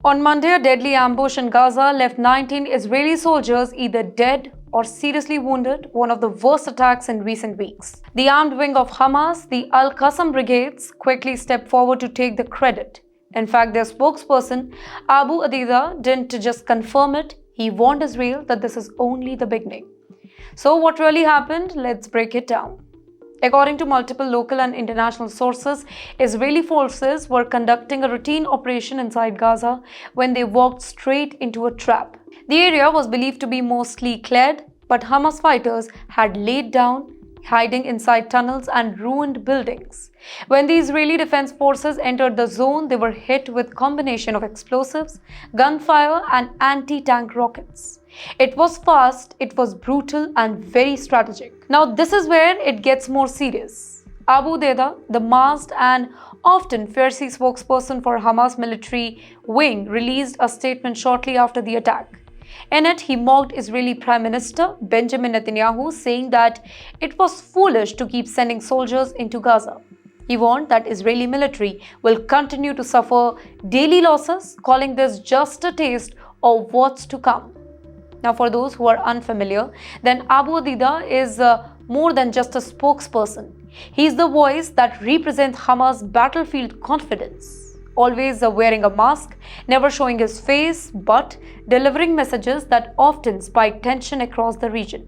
On Monday, a deadly ambush in Gaza left 19 Israeli soldiers either dead or seriously wounded, one of the worst attacks in recent weeks. The armed wing of Hamas, the Al-Qassam Brigades, quickly stepped forward to take the credit. In fact, their spokesperson, Obaida, didn't just confirm it, he warned Israel that this is only the beginning. So what really happened? Let's break it down. According to multiple local and international sources, Israeli forces were conducting a routine operation inside Gaza when they walked straight into a trap. The area was believed to be mostly cleared, but Hamas fighters had laid down, hiding inside tunnels and ruined buildings. When the Israeli Defense Forces entered the zone, they were hit with a combination of explosives, gunfire and anti-tank rockets. It was fast, it was brutal and very strategic. Now this is where it gets more serious. Obaida, the masked and often fierce spokesperson for Hamas military wing, released a statement shortly after the attack. In it, he mocked Israeli Prime Minister Benjamin Netanyahu, saying that it was foolish to keep sending soldiers into Gaza. He warned that Israeli military will continue to suffer daily losses, calling this just a taste of what's to come. Now, for those who are unfamiliar, then Obaida is more than just a spokesperson. He is the voice that represents Hamas' battlefield confidence. Always wearing a mask, never showing his face, but delivering messages that often spike tension across the region.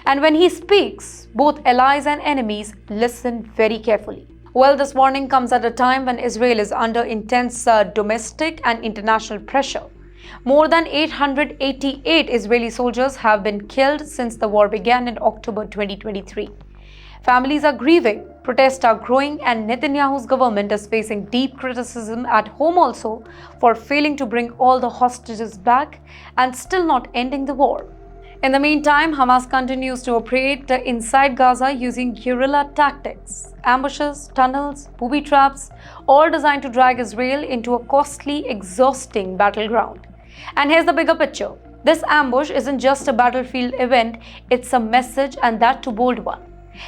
And when he speaks, both allies and enemies listen very carefully. Well, this warning comes at a time when Israel is under intense domestic and international pressure. More than 888 Israeli soldiers have been killed since the war began in October 2023. Families are grieving, protests are growing, and Netanyahu's government is facing deep criticism at home also for failing to bring all the hostages back and still not ending the war. In the meantime, Hamas continues to operate inside Gaza using guerrilla tactics, ambushes, tunnels, booby traps, all designed to drag Israel into a costly, exhausting battleground. And here's the bigger picture. This ambush isn't just a battlefield event, it's a message, and that too bold one.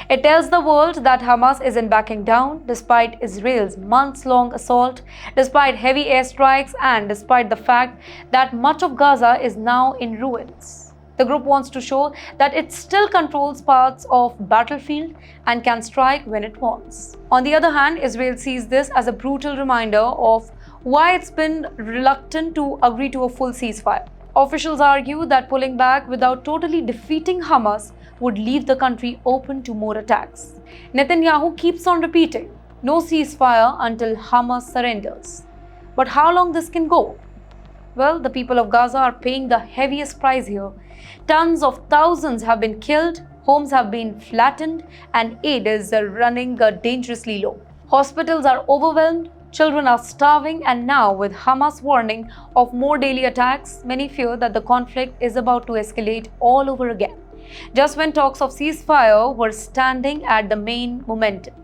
It tells the world that Hamas isn't backing down despite Israel's months-long assault, despite heavy airstrikes, and despite the fact that much of Gaza is now in ruins. The group wants to show that it still controls parts of the battlefield and can strike when it wants. On the other hand, Israel sees this as a brutal reminder of why it's been reluctant to agree to a full ceasefire. Officials argue that pulling back without totally defeating Hamas would leave the country open to more attacks. Netanyahu keeps on repeating, no ceasefire until Hamas surrenders. But how long this can go? Well, the people of Gaza are paying the heaviest price here. Tens of thousands have been killed, homes have been flattened, and aid is running dangerously low. Hospitals are overwhelmed, children are starving, and now with Hamas warning of more daily attacks, many fear that the conflict is about to escalate all over again, just when talks of ceasefire were standing at the main momentum.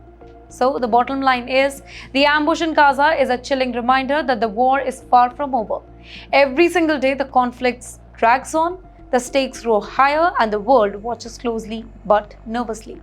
So the bottom line is, the ambush in Gaza is a chilling reminder that the war is far from over. Every single day the conflict drags on, the stakes grow higher, and the world watches closely but nervously.